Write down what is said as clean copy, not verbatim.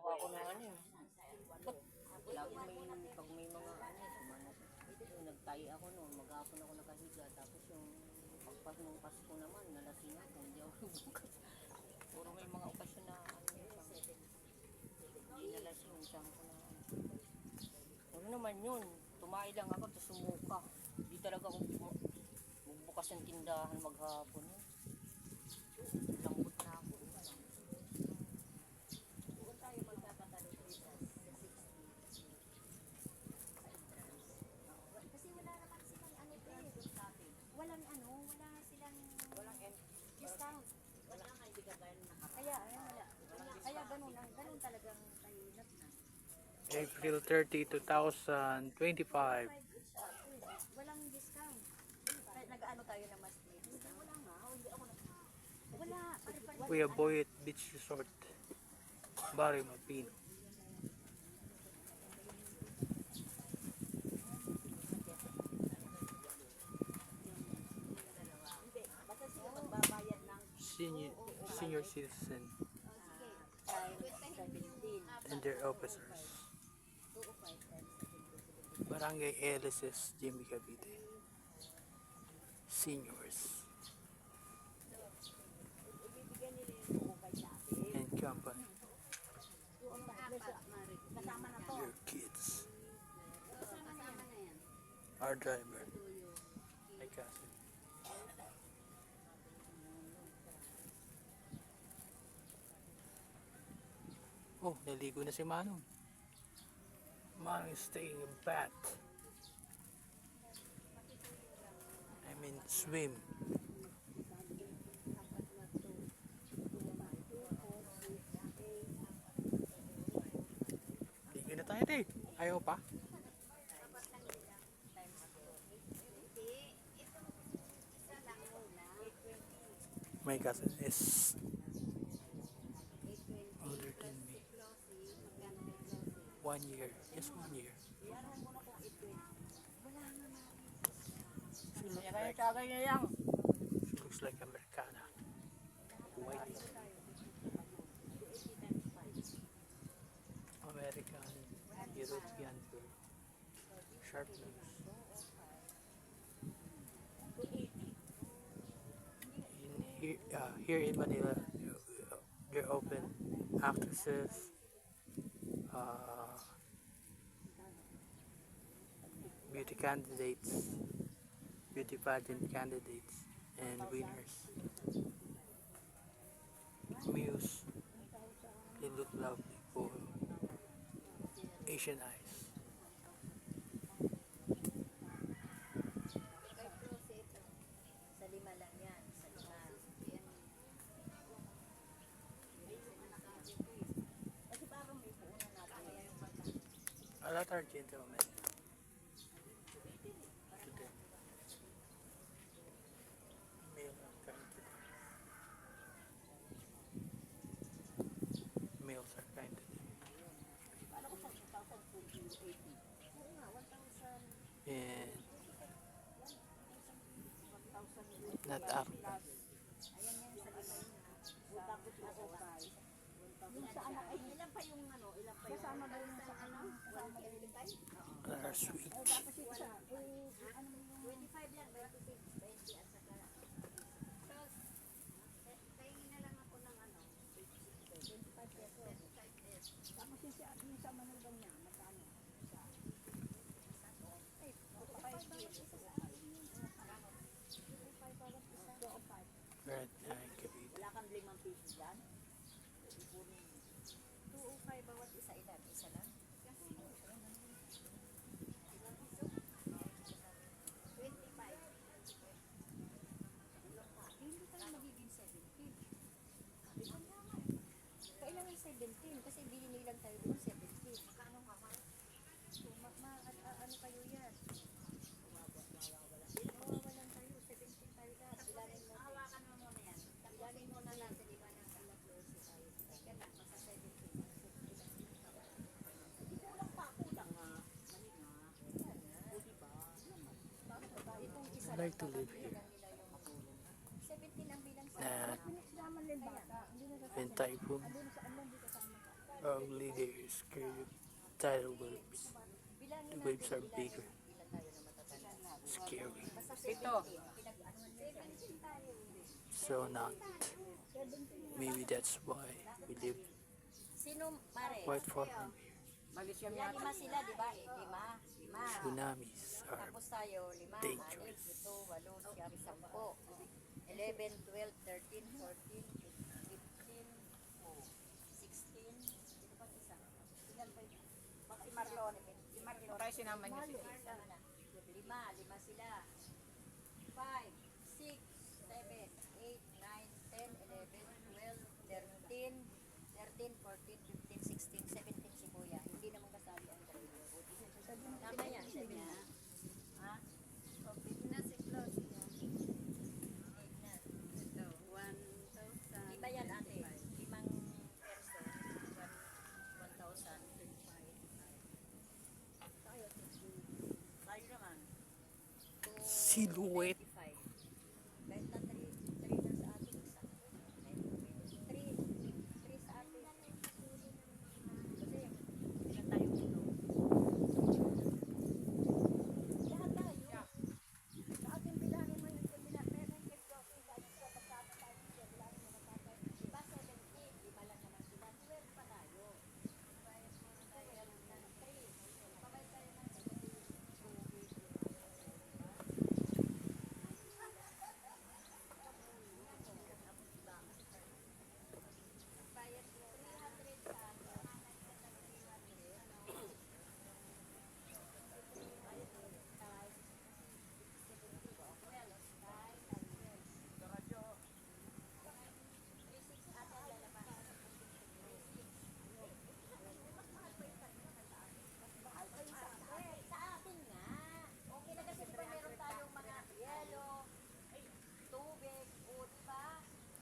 ako na ano eh. Lagi pag may mga nagtayo ako noon, maghapon ako nakahiga. Tapos yung pagpas ng Pasko naman, nalasing ako, hindi ako bukas. Puro may mga okasyon na hindi nalasing, isang ko na ano naman yun, tumayo lang ako, tapos sumuka. Hindi talaga ako magbukas ng tindahan maghapon. Lambot na ako. Doon tayo magkakatalo dito. Kasi wala naman silang ano din. Wala silang discount. Wala nga hindi kagaya ng nakaraan. Kaya ganun talagang kahinap na. April 30, 2025. Walang discount. Nag-ano tayo na mas may discount. Wala nga, hindi ako wala. Kuya Boyet Beach Resort, Barrio Mapino. Basta sila magbabayad ng Senior citizen times 17. and their officers. Barangay LSS Jimmy Cavite. Seniors Ibibigyan nila yung ukay sa atin. and company. Kasama na to. Your kids. Kasama na yan. Our driver. My cousin. Oh, naligo na si Manong. Manong is taking a bath. I mean, swim. Ligo na tayo, te. Ayaw pa? My cousin is older than me. 1 year. Just 1 year. Kaya tagay na yan. She looks like Americana. White. American, European girl. Sharp nose. Here in Manila, they're open actresses, beauty candidates, beauty pageant candidates, and winners. Muse, they look lovely for Asian eyes. Sa lima lang yan. Sa lima. Kasi parang may puunan natin. A lot are gentlemen. Today. Male are kind today. Males are kind today. Paano ko pag 1,080? Oo nga, 1,000. And 1,000. not up. Ayan yan sa lima yun. Tapos na okay. Yung sa anak, ay ilan pa yung ano? Ilan pa yung? Kasama ba yung sa ano? 1,085? Are sweet. Tapos yung isa, ano mo yung 25 yan, 26, 20 at saka tapos, pahingin na lang ako ng ano, 25 pesos. Tapos yung sa manulong niya, magkano? Ay, 5 pesos isa sa akin. 25 bawat isa. 205. Red eye Cavite. Wala kang 5 pesos dyan? 205 bawat isa, ilan? Isa lang? 25. Hindi tayo magiging 17. Kailangan 17 kasi binili lang tayo doon 17. Magkano nga ma? So, ano kayo yan? Mawawalan tayo, 17 tayo lahat. Ilanin mo. Hawakan mo muna yan. Ilanin mo na lang sa lima ng alas 12 tayo. Kaya na, masa 17. Hindi ko lang pa, kulang nga. Mali nga. O diba? Itong isa I like to live here. 17 ang bilang sa When typhoon of leaders create tidal waves. The waves are bigger, scary. Ito. So not. Maybe that's why we live Sino, Mare? quite far. Malaysia Ilan, yata. lima sila, di ba? Lima. Tsunamis are Tapos tayo, 5, 6, dangerous. 7, 8, 9, 10, 11, 12, 13, 14, 15, 16, sino pa isa? Ilan pa yun? Si Marlon. Si Marlon. Tayo sinama niyo si Lima sila. 5, 6, 7, 8, 9, 10, 11, 12, 13, 14, 15, 16, 17 si Kuya. Hindi naman kasali ang dalawa. Tama yan, sabi niya. Ha? Na si Claus yan. Eight na. Ito, 1,000. Lima yan ate. 5 perso. 1,000. Tayo naman. Silhouette